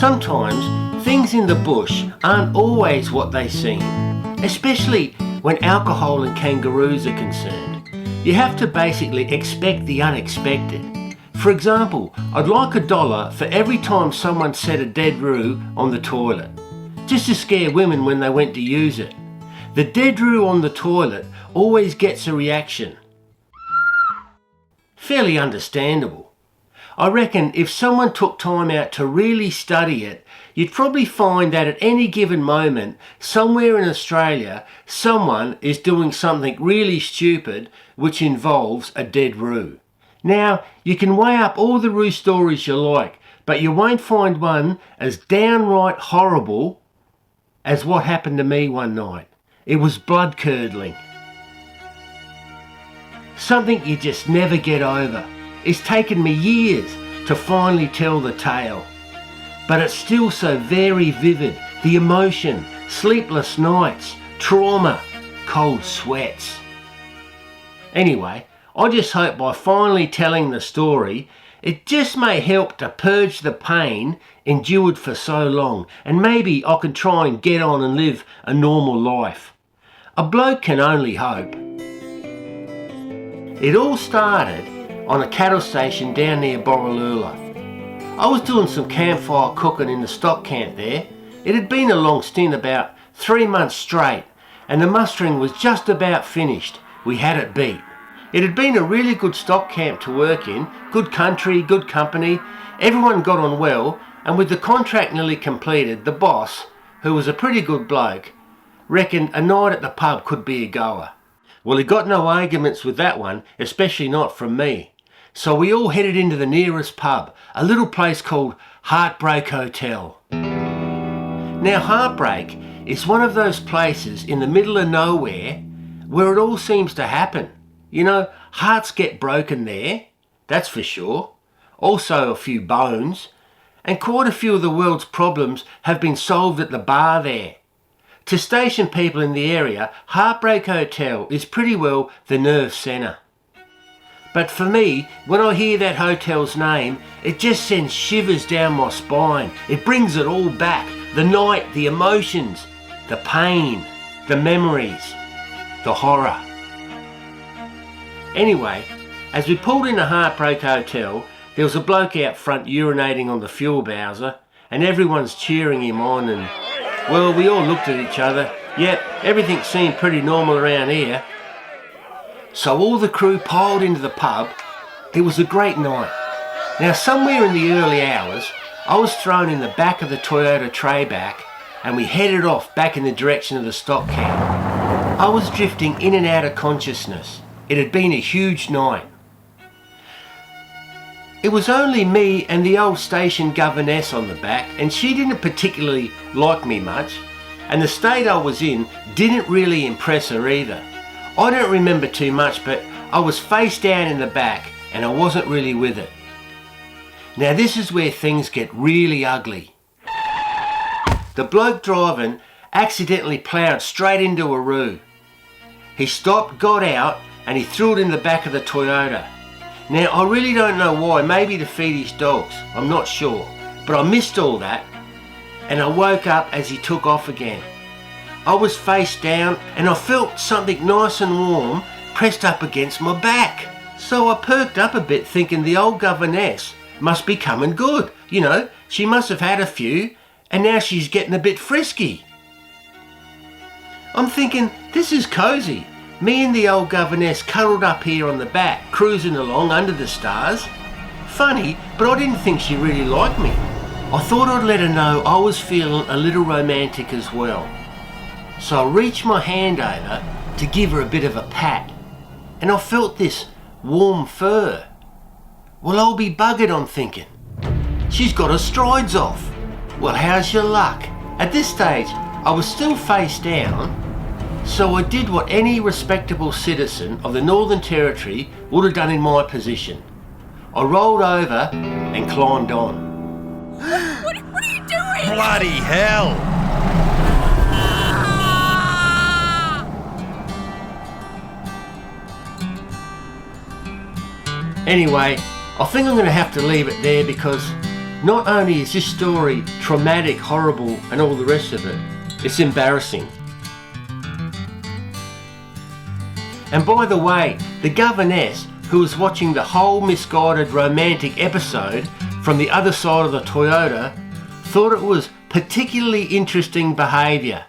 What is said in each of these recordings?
Sometimes things in the bush aren't always what they seem, especially when alcohol and kangaroos are concerned. You have to basically expect the unexpected. For example, I'd like $1 for every time someone set a dead roo on the toilet, just to scare women when they went to use it. The dead roo on the toilet always gets a reaction. Fairly understandable. I reckon if someone took time out to really study it, you'd probably find that at any given moment, somewhere in Australia, someone is doing something really stupid which involves a dead roo. Now, you can weigh up all the roo stories you like, but you won't find one as downright horrible as what happened to me one night. It was blood-curdling. Something you just never get over. It's taken me years to finally tell the tale. But it's still so very vivid. The emotion, sleepless nights, trauma, cold sweats. Anyway, I just hope by finally telling the story, it just may help to purge the pain endured for so long, and maybe I can try and get on and live a normal life. A bloke can only hope. It all started on a cattle station down near Borroloola. I was doing some campfire cooking in the stock camp there. It had been a long stint, about 3 months straight, and the mustering was just about finished. We had it beat. It had been a really good stock camp to work in, good country, good company, everyone got on well, and with the contract nearly completed, the boss, who was a pretty good bloke, reckoned a night at the pub could be a goer. Well, he got no arguments with that one, especially not from me. So we all headed into the nearest pub, a little place called Heartbreak Hotel. Now, Heartbreak is one of those places in the middle of nowhere where it all seems to happen. You know, hearts get broken there, that's for sure. Also a few bones. And quite a few of the world's problems have been solved at the bar there. To station people in the area, Heartbreak Hotel is pretty well the nerve centre. But for me, when I hear that hotel's name, it just sends shivers down my spine. It brings it all back. The night, the emotions, the pain, the memories, the horror. Anyway, as we pulled into Heartbreak Hotel, there was a bloke out front urinating on the fuel bowser, and everyone's cheering him on, and well, we all looked at each other. Yep, everything seemed pretty normal around here. So all the crew piled into the pub. It was a great night. Now, somewhere in the early hours, I was thrown in the back of the Toyota Trayback, and we headed off back in the direction of the stock camp. I was drifting in and out of consciousness. It had been a huge night. It was only me and the old station governess on the back, and she didn't particularly like me much, and the state I was in didn't really impress her either. I don't remember too much, but I was face down in the back and I wasn't really with it. Now this is where things get really ugly. The bloke driving accidentally ploughed straight into a roo. He stopped, got out, and he threw it in the back of the Toyota. Now, I really don't know why, maybe to feed his dogs, I'm not sure. But I missed all that, and I woke up as he took off again. I was face down, and I felt something nice and warm pressed up against my back. So I perked up a bit, thinking the old governess must be coming good. You know, she must have had a few, and now she's getting a bit frisky. I'm thinking, this is cosy. Me and the old governess cuddled up here on the back, cruising along under the stars. Funny, but I didn't think she really liked me. I thought I'd let her know I was feeling a little romantic as well. So I reached my hand over to give her a bit of a pat, and I felt this warm fur. Well, I'll be buggered, I'm thinking. She's got her strides off. Well, how's your luck? At this stage, I was still face down, so I did what any respectable citizen of the Northern Territory would have done in my position. I rolled over and climbed on. What are you doing? Bloody hell! Anyway, I think I'm going to have to leave it there because Not only is this story traumatic, horrible, and all the rest of it, it's embarrassing. And by the way, the governess, who was watching the whole misguided romantic episode from the other side of the Toyota, thought it was particularly interesting behaviour.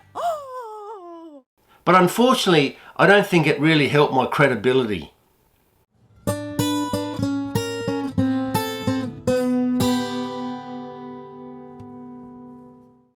But unfortunately, I don't think it really helped my credibility.